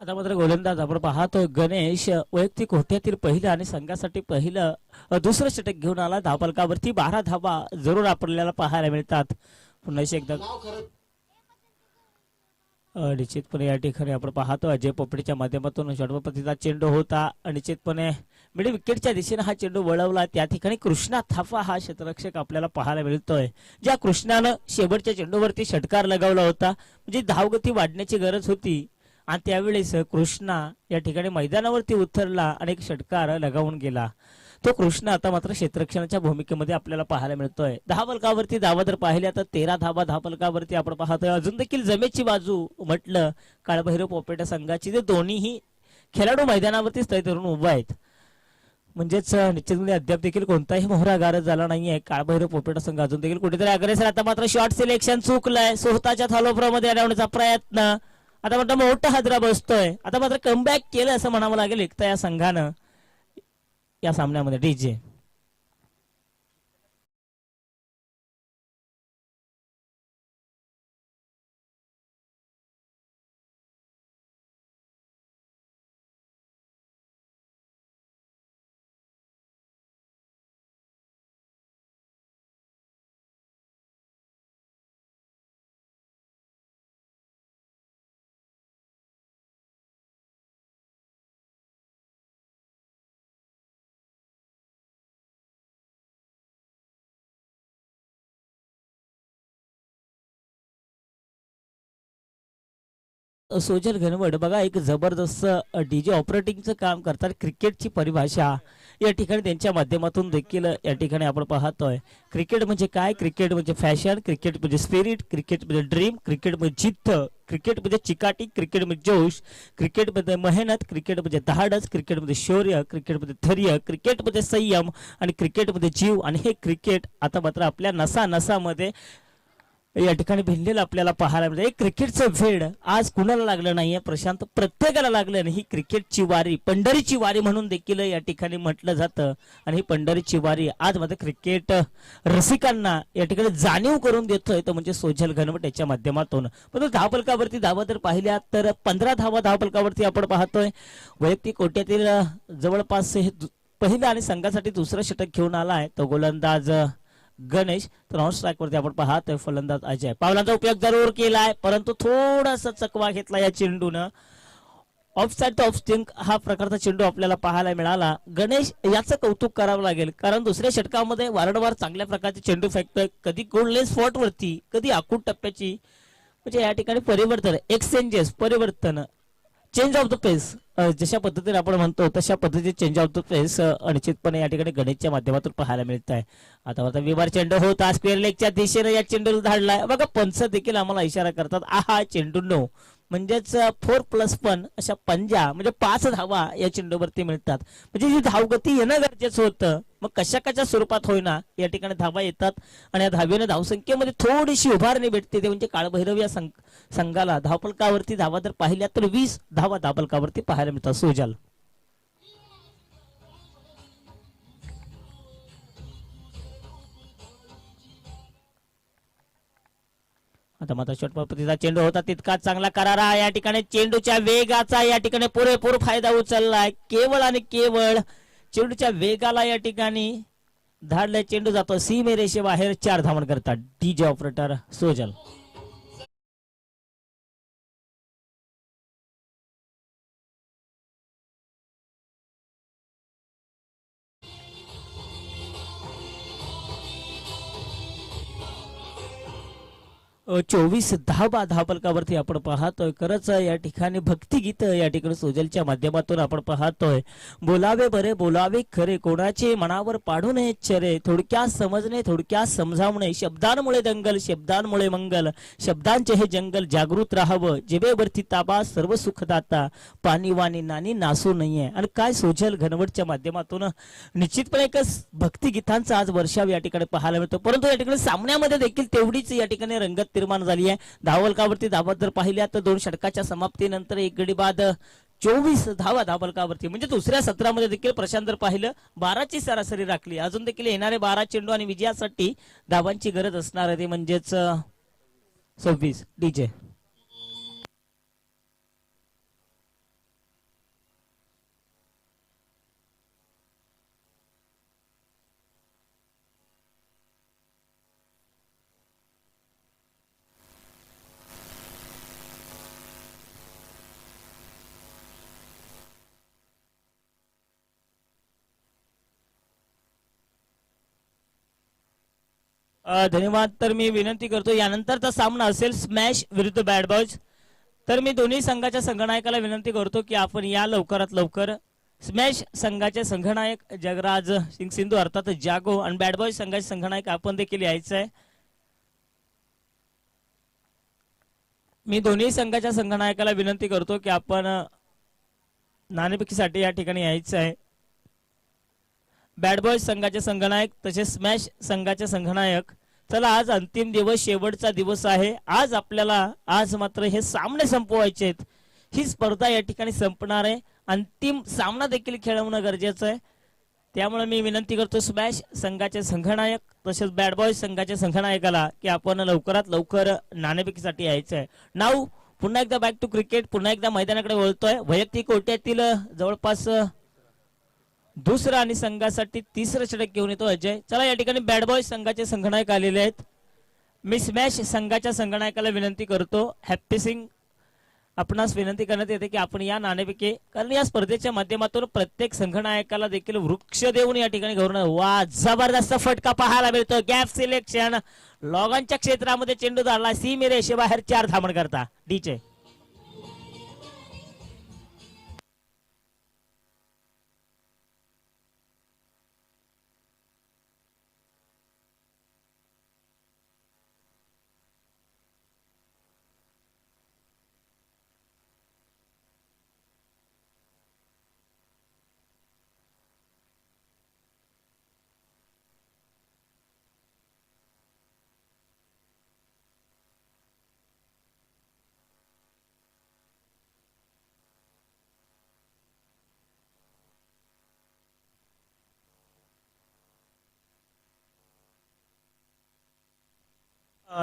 आता मात्र गोलंदाज आपण पाहतो गणेश वैयक्तिक होत्यातील पहिलं आणि संघासाठी पहिलं दुसरं षटक घेऊन आला. धावफलकावरती 12 धावा जरूर आपल्याला पाहायला मिळतात. पुन्हा एकदा निश्चितपणे या ठिकाणी आपण पाहतो अजय पोपडेच्या माध्यमातून षटपतीचा चेंडू होता. निश्चितपणे मिड विकेटच्या दिशेने हा चेंडू वळवला. त्या ठिकाणी कृष्णा थापा हा क्षेत्ररक्षक आपल्याला पाहायला मिळतोय. ज्या कृष्णानं शेवटच्या चेंडूवरती षटकार लगावला होता म्हणजे धावगती वाढण्याची गरज होती आणि त्यावेळेस कृष्णा या ठिकाणी मैदानावरती उतरला आणि एक षटकार लगावून गेला. तो कृष्ण आता मात्र क्षेत्ररक्षणाच्या भूमिकेमध्ये आपल्याला पाहायला मिळतोय. धावफलकावरती धावा जर पाहिल्या तर 13 धावा धावफलकावरती आपण पाहतोय. अजून देखील जमेची बाजू म्हटलं काळभैरव पोपेटा संघाची, जे दोन्हीही खेळाडू मैदानावरती स्थैर्य धरून उभा आहेत. म्हणजेच निश्चितपणे अद्याप देखील कोणताही मोहरा गारद झाला नाहीये. काळभैरव पोपेटा संघ अजून देखील कुठेतरी अग्रेसर. आता मात्र शॉर्ट सिलेक्शन चुकलंय. स्वतःच्या थालोफ्रामध्ये आणण्याचा प्रयत्न. आता मात्र मोठा हादरा बसतोय. आता मात्र कमबॅक केलं असं म्हणावं लागेल एकता या संघानं या सामन्यामध्ये. डीजे सोजल घनवट बघा एक जबरदस्त डीजे ऑपरेटिंगचं काम करतात. क्रिकेटची परिभाषा या ठिकाणी त्यांच्या माध्यमातून देखील या ठिकाणी आपण पाहतोय. क्रिकेट म्हणजे काय? क्रिकेट म्हणजे फॅशन, क्रिकेट म्हणजे स्पिरिट, क्रिकेट म्हणजे ड्रीम, क्रिकेट म्हणजे जिद्द, क्रिकेट म्हणजे चिकाटी, क्रिकेट म्हणजे जोश, क्रिकेट मध्ये मेहनत, क्रिकेट म्हणजे धाडस, क्रिकेट मध्ये शौर्य, क्रिकेट मध्ये धैर्य, क्रिकेट मध्ये संयम आणि क्रिकेट मध्ये जीव. आणि हे क्रिकेट आता मात्र आपल्या नसा नसामध्ये या ठिकाणी भिनलेलं आपल्याला पाहायला मिळतं. एक क्रिकेटचं वेड आज कुणाला लागलं नाहीये प्रशांत, प्रत्येकाला लागलं. आणि ही क्रिकेटची वारी, पंढरीची वारी म्हणून देखील या ठिकाणी म्हटलं जातं. आणि ही पंढरीची वारी आज मात्र क्रिकेट रसिकांना या ठिकाणी जाणीव करून देतोय तो म्हणजे सोजल घनवट याच्या माध्यमातून. पण धावफलकावरती धावा जर पाहिल्या तर 15 धावा धावफलकावरती आपण पाहतोय. वैयक्तिक कोट्यातील जवळपास हे पहिलं आणि संघासाठी दुसरं षटक घेऊन आलाय तो गोलंदाज गणेश. तर ऑन स्ट्राईक वरती आपण पाहतोय फलंदाज अजय. पावलांचा उपयोग जरूर केलाय परंतु थोडासा चकवा घेतला या चेंडूनं. ऑफ साइड ऑफ स्टिंक हा प्रकारचा चेंडू आपल्याला पाहायला मिळाला. गणेश याचं कौतुक करावं लागेल कारण दुसऱ्या षटकामध्ये वारंवार चांगल्या प्रकारचे चेंडू फेकतोय. कधी गोल्डन स्पॉट वरती, कधी आखूड टप्प्याची, म्हणजे या ठिकाणी परिवर्तन, एक्सचेंजेस, परिवर्तन, चेंज ऑफ द पेस जशा पद्धतीने आपण म्हणतो तशा पद्धतीने चेंज ऑफ द पेस निश्चितपणे या ठिकाणी गणेशच्या माध्यमातून पाहायला मिळत आहे. आता विवार चेंडू होता स्क्वेअर लेगच्या दिशेने या चेंडूला धाडलाय. बघा पंच देखील आम्हाला इशारा करतात आहा चेंडू नो, म्हणजेच 4+1 अशा पंजा म्हणजे 5 धावा या चेंडूवरती मिळतात. म्हणजे ही धावगती येणं गरजेचं होतं. मग कशा स्वरूपात होईना या ठिकाणी धावा येतात आणि या धावेने धावसंख्येमध्ये थोडीशी उभारणी भेटते. ते म्हणजे काळभैरव या संघाला धावफलकावरती धावा जर पाहिल्या तर 20 धावा धावफलकावरती पाहायला मिळतात. सोजल आता मात्र षटपतीचा चेंडू होता तितकाच चांगला करारा. या ठिकाणी चेंडूच्या वेगाचा या ठिकाणी पुरेपूर फायदा उचललाय. केवळ आणि केवळ चेंडूच्या वेगाला या ठिकाणी धाडलाय. चेंडू जातो सीमेरेषेबाहेर. 4 धावन करतात डीजे ऑपरेटर सोजल. चोवीस धावा धावपलकावरती आपण पाहतोय. खरंच या ठिकाणी भक्तिगीत या ठिकाणी सोजलच्या माध्यमातून आपण पाहतोय. बोलावे बरे बोलावे खरे, कोणाचे मनावर पाडू नये चरे, थोडक्यात समजणे थोडक्यात समजावणे, शब्दांमुळे दंगल शब्दांमुळे मंगल, शब्दांचे हे जंगल जागृत राहावं, जिभेवरती ताबा सर्व सुखदाता, पाणी वाणी नानी नासू नाहीये. आणि काय सोजल घनवटच्या माध्यमातून निश्चितपणे एक भक्तिगीतांचा आज वर्षाव या ठिकाणी पाहायला मिळतो. परंतु या ठिकाणी सामन्यामध्ये देखील तेवढीच या ठिकाणी रंगत निर्माण झाली आहे. धावलकावरती धावा जर पाहिल्या तर 2 षटकाच्या समाप्तीनंतर एक गडी बाद 24 धावा धावलकावरती. म्हणजे दुसऱ्या सत्रामध्ये देखील प्रशांत जर पाहिलं 12ची सरासरी राखली. अजून देखील येणारे 12 चेंडू आणि विजयासाठी धावांची गरज असणार आहे, ते म्हणजेच 26. डीजे धन्यवाद. तर मी विनंती करतो यानंतरचा सामना असेल स्मॅश विरुद्ध बॅड बॉयज. तर मी दोन्ही संघाच्या संघनायकाला विनंती करतो की आपण या लवकरात लवकर स्मॅश संघाचे संघनायक जगराज सिंग सिंधू अर्थात जागो आणि बॅड बॉयज संघाचे संघनायक आपण देखील यायचं आहे. मी दोन्ही संघाच्या संघनायकाला विनंती करतो की आपण नाणेफेकीसाठी या ठिकाणी यायचं आहे. बॅड बॉयज संघाचे संघनायक तसेच स्मॅश संघाचे संघनायक. चला आज अंतिम दिवस शेवटचा दिवस आहे. आज मात्र हे सामने संपवायचे आहेत. ही स्पर्धा या ठिकाणी संपणार आहे. अंतिम सामना देखील खेळवणं गरजेचं आहे. त्यामुळे मी विनंती करतो स्मॅश संघाचे संघनायक तसेच बॅड बॉयज संघाच्या संघनायकाला की आपण लवकरात लवकर नाणेफेकीसाठी यायचं आहे. नाव पुन्हा एकदा बॅक टू क्रिकेट. पुन्हा एकदा मैदानाकडे वळतोय. वैयक्तिक कोट्यातील जवळपास दुसरा आणि संघासाठी तिसरं षटक घेऊन येतो अजय. चला या ठिकाणी बॅड बॉयज संघाचे संघनायक आलेले आहेत. मी स्मॅश संघाच्या संघनायकाला विनंती करतो हॅप्पी सिंग आपणास विनंती करण्यात येते की आपण या नाणेफेकी, कारण या स्पर्धेच्या माध्यमातून प्रत्येक संघनायकाला देखील वृक्ष देऊन या ठिकाणी गौरव. वा जबरदस्त फटका पाहायला मिळतो. गॅप सिलेक्शन लॉगांच्या क्षेत्रामध्ये चेंडू धाडला सीमेरेषेबाहेर. 4 धावण करता डीचे.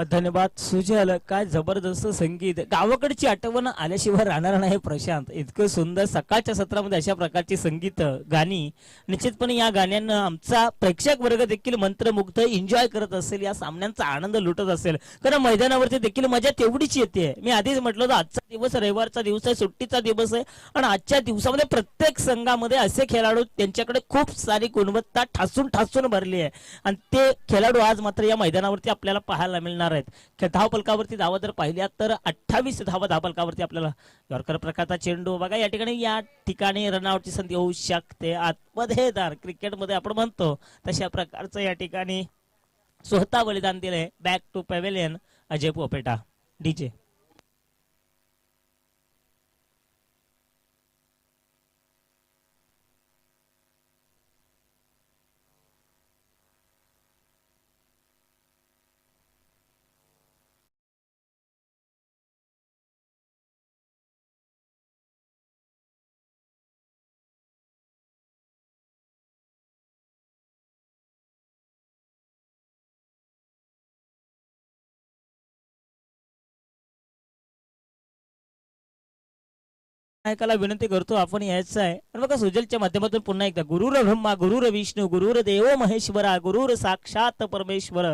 धन्यवाद सुजल. काय जबरदस्त संगीत. गावाकडची आठवण आल्याशिवाय राहणार नाही प्रशांत. इतकं सुंदर सकाळच्या सत्रामध्ये अशा प्रकारची संगीत गाणी. निश्चितपणे या गाण्यांना आमचा प्रेक्षक वर्ग देखील मंत्रमुग्ध एन्जॉय करत असेल. या सामन्यांचा आनंद लुटत असेल. कारण मैदानावरती देखील मजा तेवढीच येते. मी आधीच म्हटलं होतं आजचा दिवस रविवारचा दिवस आहे, सुट्टीचा दिवस आहे. आणि आजच्या दिवसामध्ये प्रत्येक संघामध्ये असे खेळाडू त्यांच्याकडे खूप सारी गुणवत्ता ठासून ठासून भरली आहे. आणि ते खेळाडू आज मात्र या मैदानावरती आपल्याला पाहायला मिळणार आहेत. धावपलकावरती धावा जर पाहिल्या तर 28 धावा धावपलकावरती आपल्याला. यॉर्कर प्रकारचा चेंडू बघा या ठिकाणी रनआउटची संधी होऊ शकते. आत्मधेयदार क्रिकेटमध्ये आपण म्हणतो तशा प्रकारचं या ठिकाणी स्वतः बलिदान दिलंय. Back to pavilion Ajay Popeta. DJ नायकाला विनंती करतो आपण यायचं आहे. आणि बघा सुजलच्या माध्यमातून पुन्हा एकदा गुरुर ब्रह्मा गुरुर विष्णू गुरुर देव महेश्वरा गुरुर साक्षात परमेश्वर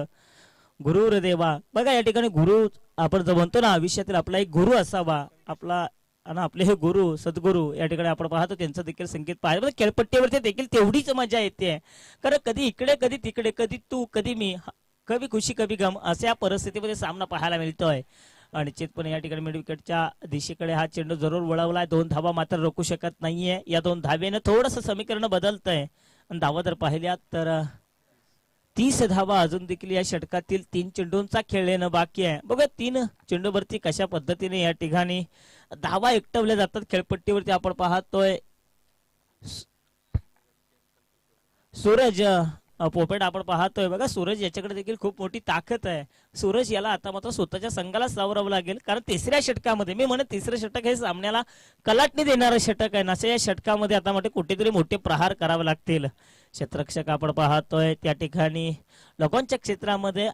गुरुर देवा. बघा या ठिकाणी गुरु आपण जो म्हणतो ना आयुष्यातील आपला एक गुरु असावा आपला आणि आपले हे गुरु सद्गुरू या ठिकाणी आपण पाहतो त्यांचं देखील संकेत पाहायला खेळपट्टीवरती देखील तेवढीच मजा येते. कारण कधी इकडे कधी तिकडे कधी तू कधी मी कधी खुशी कधी गम अशा परिस्थितीमध्ये सामना पाहायला मिळतोय. आणि निश्चितपणे या ठिकाणी मिड विकेटच्या दिशेकडे हा चेंडू जरूर वळवलाय. 2 धावा मात्र रोखू शकत नाहीये. या 2 धावेनं थोडंसं समीकरण बदलतंय. आणि धावा जर पाहिल्या तर 30 धावा अजून देखील या षटकातील 3 चेंडूंचा खेळ येणं बाकी आहे. बघा 3 चेंडूवरती कशा पद्धतीने या ठिकाणी धावा एकटवल्या जातात खेळपट्टीवरती आपण पाहतोय. सूरज पोपेट आपण पाहतोय. बघा सूरज याच्याकडे देखील खूप मोठी ताकद आहे. सूरज याला आता मात्र स्वतःच्या संघाला सावरावं लागेल. कारण तिसऱ्या षटकामध्ये मी म्हणत तिसरं षटक हे सामन्याला कलाटणी देणारं षटक आहे. अशा या षटकामध्ये आता मोठे कुठेतरी मोठे प्रहार करावे लागतील. क्षेत्ररक्षक आपण पाहतोय त्या ठिकाणी लोकांच्या क्षेत्रामध्ये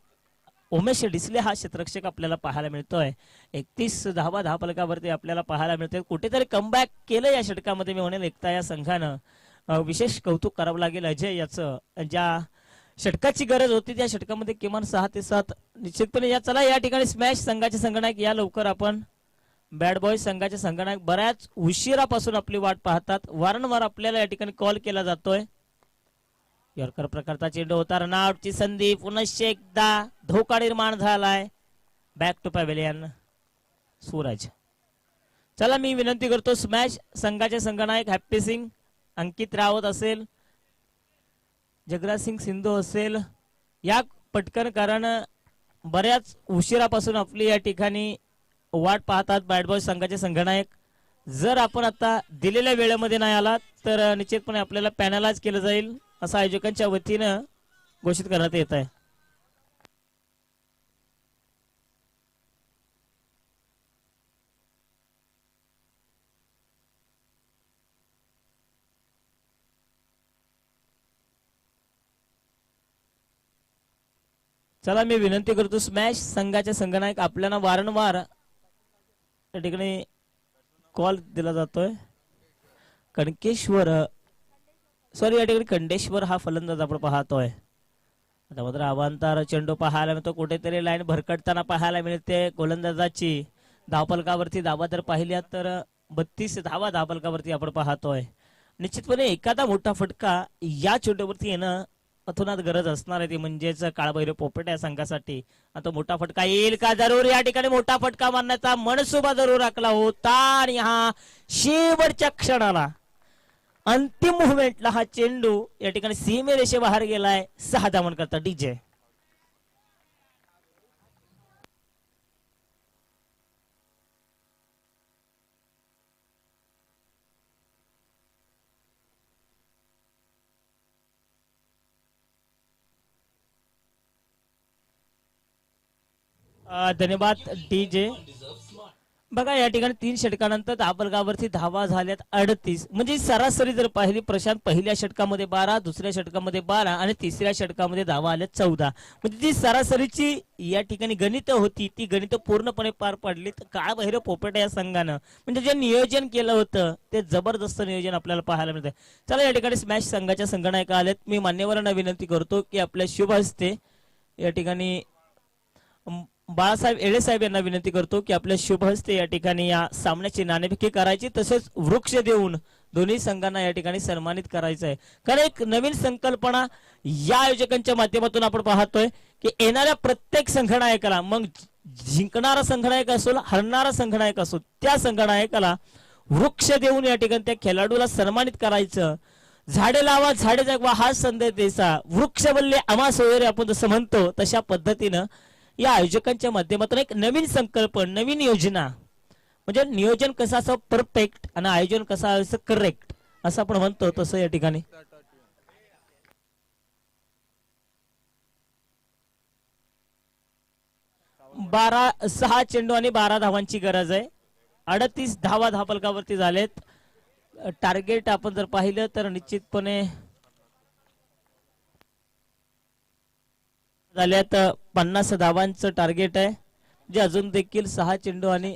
उमेश डिसले हा क्षेत्ररक्षक आपल्याला पाहायला मिळतोय. 31 धावा धावफलकावरती आपल्याला पाहायला मिळतोय. कुठेतरी कमबॅक केलं या षटकामध्ये मी म्हणेल एकता या संघानं. विशेष कौतुक करावं लागेल अजय याचं. ज्या षटकाची गरज होती त्या षटकामध्ये किमान 6 ते 7 निश्चितपणे या. चला या ठिकाणी स्मॅश संघाचे संगणक या लवकर आपण बॅड बॉय संघाचे संगणक बऱ्याच उशिरापासून आपली वाट पाहतात. वारंवार आपल्याला या ठिकाणी कॉल केला जातोय. यॉर्कर प्रकारचा चेंडू होता. रनआउटची संधी पुनश्च एकदा धोका निर्माण झालाय. Back to pavilion Suraj. चला मी विनंती करतो स्मॅश संघाचे संघनायक हॅप्पी सिंग अंकित रावत असेल जगराज सिंग सिंधू असेल या पटकन कारण बऱ्याच उशिरापासून आपली या ठिकाणी वाट पाहतात बॅड बॉय संघाचे संघनायक. जर आपण आता दिलेल्या वेळेमध्ये नाही आला तर निश्चितपणे आपल्याला पॅनलाइज केलं जाईल असं आयोजकांच्या वतीनं घोषित करण्यात येत आहे. चला मी विनंती करतो स्मॅश संघाचे संघनायक आपल्याला वारंवार या ठिकाणी कॉल दिला जातोय. कणकेश्वर सॉरी या ठिकाणी खंडेश्वर हा फलंदाज आपण पाहतोय. आता मात्र अवांतर चेंडू पाहायला मिळतो. कुठेतरी लाईन भरकटताना पाहायला मिळते गोलंदाजाची. धावफलकावरती धावा जर पाहिल्या तर 32 धावा धावफलकावरती आपण पाहतोय. निश्चितपणे एखादा मोठा फटका या चेंडूवरती येणं अथोनात गरज असणार आहे ती म्हणजेच काळभैरव पोपट या संघासाठी. आता मोठा फटका येईल का? जरूर या ठिकाणी मोठा फटका मारण्याचा मनसुबा जरूर आखला होता. आणि हा शेवटच्या क्षणाला अंतिम मुव्हमेंटला हा चेंडू या ठिकाणी सीमेरेषेबाहेर गेलाय. 6 धावन करता डीजे. धन्यवाद डीजे. बघा या ठिकाणी 3 षटकानंतर धावफलकावरती धावा झाल्यात 38. म्हणजे सरासरी जर पाहिली प्रशांत पहिल्या षटकामध्ये 12 दुसऱ्या षटकामध्ये 12 आणि तिसऱ्या षटकामध्ये धावा आल्या 14. म्हणजे जी सरासरीची या ठिकाणी गणित होती ती गणित पूर्णपणे पार पडलीत काळभैरव पोपट या संघानं. म्हणजे जे नियोजन केलं होतं ते जबरदस्त नियोजन आपल्याला पाहायला मिळतंय. चला या ठिकाणी स्मॅश संघाच्या संघनायक आलेत. मी मान्यवरांना विनंती करतो की आपल्या शुभ हस्ते या ठिकाणी बाळासाहेब येळेसाहेब यांना विनंती करतो की आपल्या शुभ हस्ते या ठिकाणी या सामन्याची नाणेफेकी करायची तसेच वृक्ष देऊन दोन्ही संघांना या ठिकाणी सन्मानित करायचं आहे. कारण एक नवीन संकल्पना या आयोजकांच्या माध्यमातून आपण पाहतोय की येणाऱ्या प्रत्येक संघनायकाला मग जिंकणारा संघनायक असो हरणारा संघनायक असो त्या संघनायकाला वृक्ष देऊन या ठिकाणी त्या खेळाडूला सन्मानित करायचं. झाडे लावा झाडे जगवा हा संदेश द्यायचा. वृक्ष बोलले आम्हा सोयरे आपण जसं म्हणतो तशा पद्धतीनं या आयोजकांच्या माध्यमातून एक नवीन संकल्पना नवीन योजना म्हणजे नियोजन कसं असं परफेक्ट आणि आयोजन कसं असं करेक्ट असं आपण म्हणतो तसं या ठिकाणी 6 चेंडू आणि 12 धावांची गरज आहे. 38 धावा धावफलकावरती झालेत. टार्गेट आपण जर पाहिलं तर निश्चितपणे झाल्यात 50 धावांचं टार्गेट आहे. जे अजून देखील 6 चेंडू आणि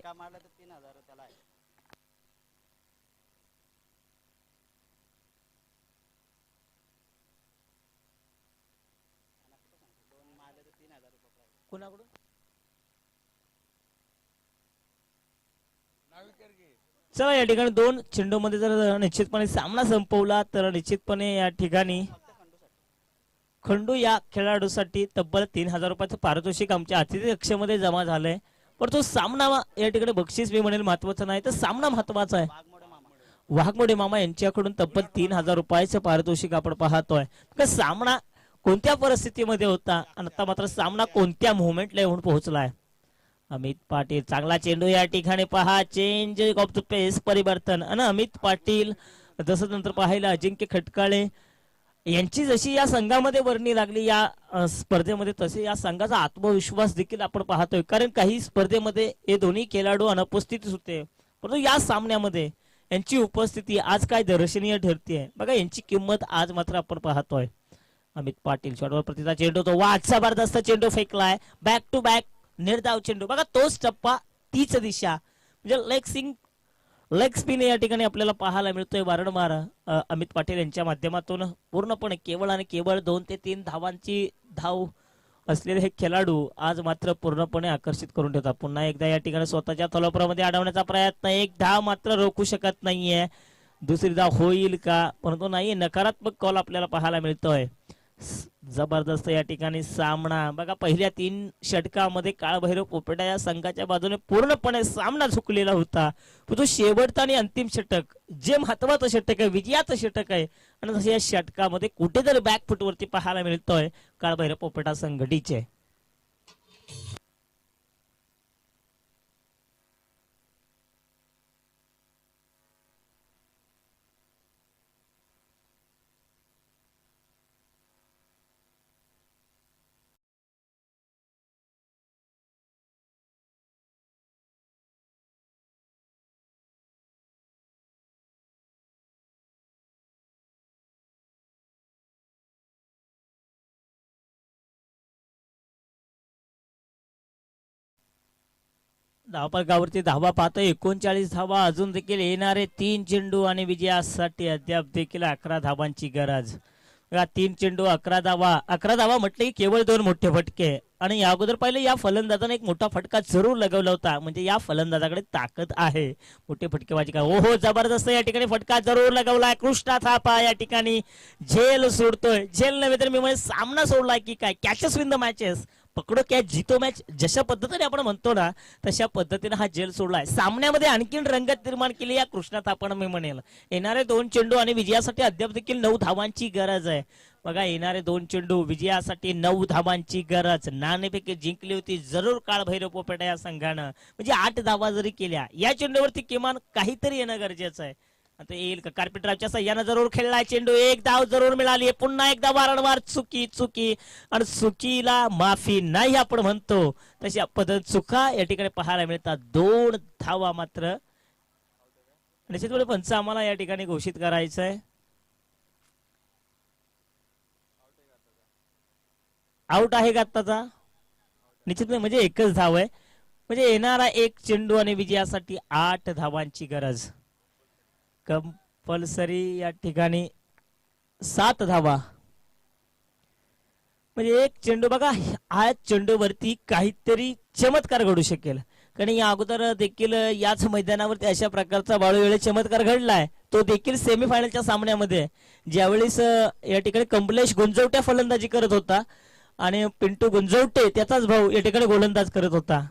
कोणाकडून चला या ठिकाणी 2 चेंडूमध्ये जर निश्चितपणे सामना संपवला तर निश्चितपणे या ठिकाणी खंडू या खेळाडूसाठी तब्बल 3000 रुपयाचं पारितोषिक आमच्या अतिथी कक्षेमध्ये जमा झालंय. पण तो सामना या ठिकाणी बक्षीस मी म्हणेल महत्वाचं नाही तर सामना महत्वाचा आहे. वाघमोडे मामा यांच्याकडून तब्बल 3000 रुपयाचं पारितोषिक आपण पाहतोय. सामना कोणत्या परिस्थितीमध्ये होता आणि आता मात्र सामना कोणत्या मुवमेंटला येऊन पोहोचलाय. अमित पाटील चांगला चेंडू या ठिकाणी पहा चेंज ऑफ द पेस परिवर्तन आणि अमित पाटील जसं नंतर पाहिलं अजिंक्य खटकाळे यांची जशी या संघामध्ये वर्णी लागली या स्पर्धेमध्ये तसे या संघाचा आत्मविश्वास देखील आपण पाहतोय. कारण काही स्पर्धेमध्ये हे दोन्ही खेळाडू अनुपस्थित होते परंतु या सामन्यामध्ये यांची उपस्थिती आज काय दर्शनीय ठरते. बघा यांची किंमत आज मात्र आपण पाहतोय. अमित पाटील शॉटवर प्रतिचा चेंडू तो वाच जबरदस्त चेंडू फेकलाय बॅक टू बॅक निर्धाव चेंडू. बघा तोच टप्पा तीच दिशा म्हणजे लेग स्पिन या ठिकाणी आपल्याला पाहायला मिळतोय वारंवार. अमित पाटील यांच्या माध्यमातून पूर्णपणे केवळ आणि केवळ 2 ते 3 धावांची धाव असलेले हे खेळाडू आज मात्र पूर्णपणे आकर्षित करून ठेवतात. पुन्हा एकदा या ठिकाणी स्वतःच्या तलोपरामध्ये अडवण्याचा प्रयत्न एक धाव मात्र रोखू शकत नाहीये. दुसरी धाव होईल का परंतु नाही नकारात्मक कॉल आपल्याला पाहायला मिळतोय. जबरदस्त या ठिकाणी सामना बघा पहिल्या 3 षटकामध्ये काळभैरव पोपेटा या संघाच्या बाजूने पूर्णपणे सामना झुकलेला होता. तो शेवटचा आणि अंतिम षटक जे महत्वाचं षटक आहे विजयाचं षटक आहे आणि तसं या षटकामध्ये कुठेतरी बॅकफुटवरती पाहायला मिळतोय काळभैरव पोपेटा संघटनेचे. धावपळकावरती धावा पाहतोय 39 धावा अजून देखील येणारे 3 चेंडू आणि विजयासाठी अद्याप देखील 11 धावांची गरज. 3 चेंडू 11 धावा म्हटलं की केवळ 2 मोठे फटके आणि या अगोदर पहिले या फलंदाजाने एक मोठा फटका जरूर लगवला होता म्हणजे या फलंदाजाकडे ताकद आहे मोठे फटकेबाजी का. हो जबरदस्त या ठिकाणी फटका जरूर लगवलाय. कृष्णा थापा या ठिकाणी झेल सोडतोय. झेल नव्हे तर मी म्हणजे सामना सोडलाय की काय. कॅचेस विन द मॅचेस पकडो कॅच जितो मॅच जशा पद्धतीने आपण म्हणतो ना तशा पद्धतीने हा झेल सोडलाय. सामन्यामध्ये आणखीन रंगत निर्माण केली या कृष्णा थापानं मी म्हणेल. येणारे 2 चेंडू आणि विजयासाठी अद्याप देखील 9 धावांची गरज आहे. बघा येणारे 2 चेंडू विजयासाठी 9 धावांची गरज. नाणेफेक जिंकली होती जरूर काळभैरव पोपेटा या संघानं म्हणजे 8 धावा जरी केल्या या चेंडूवरती किमान काहीतरी येणं गरजेचं आहे. आता येईल का कार्पेटरावच्या सह्यानं जरूर खेळलाय चेंडू. एक धाव जरूर मिळाली. पुन्हा एकदा वारंवार चुकी आणि चुकीला माफी नाही आपण म्हणतो तशा पद्धत चुका या ठिकाणी पाहायला मिळतात. 2 धावा मात्र निश्चितपणे पंच आम्हाला या ठिकाणी घोषित करायचंय. आउट आहे का आत्ताचा निश्चितपणे म्हणजे एकच धाव आहे म्हणजे येणारा 1 चेंडू आणि विजयासाठी 8 धावांची गरज. कंपल्सरी या ठिकाणी 7 धावा म्हणजे 1 चेंडू. बघा हा चेंडूवरती काहीतरी चमत्कार घडू शकेल कारण या अगोदर देखील याच मैदानावरती अशा प्रकारचा बाळूवेळे चमत्कार घडलाय. तो देखील सेमीफायनलच्या सामन्यामध्ये ज्यावेळेस या ठिकाणी कमलेश गुंजवट्या फलंदाजी करत होता आणि पिंटू गुंजवटे त्याचाच भाऊ या ठिकाणी गोलंदाज करत होता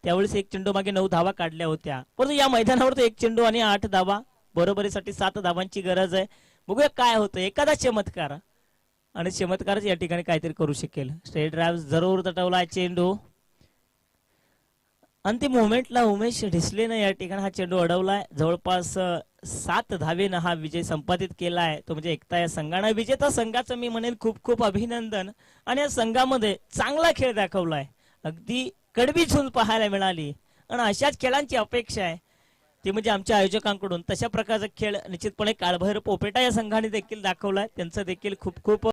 त्यावेळेस 1 चेंडू मागे 9 धावा काढल्या होत्या. परंतु या मैदानावर 1 चेंडू आणि 8 धावा बरोबरीसाठी 7 धावांची गरज आहे. बघूया काय होतं एखादा चमत्कार आणि चमत्कारच या ठिकाणी काहीतरी करू शकेल. स्ट्रेट ड्राइव्ह जरूर तटवलाय चेंडू. अंतिम मोमेंटला उमेश ढिसलेनं या ठिकाणी हा चेंडू अडवलाय. जवळपास 7 धावेनं हा विजय संपादित केलाय तो म्हणजे एकता या संघानं. विजेता संघाचं मी म्हणेन खूप खूप अभिनंदन आणि या संघामध्ये चांगला खेळ दाखवलाय. अगदी कडवी झुंज पाहायला मिळाली आणि अशाच खेळांची अपेक्षा आहे ती म्हणजे आमच्या आयोजकांकडून. तशा प्रकारचा खेळ निश्चितपणे काळभैरव पोपेटा या संघाने देखील दाखवलाय. त्यांचं देखील खूप खूप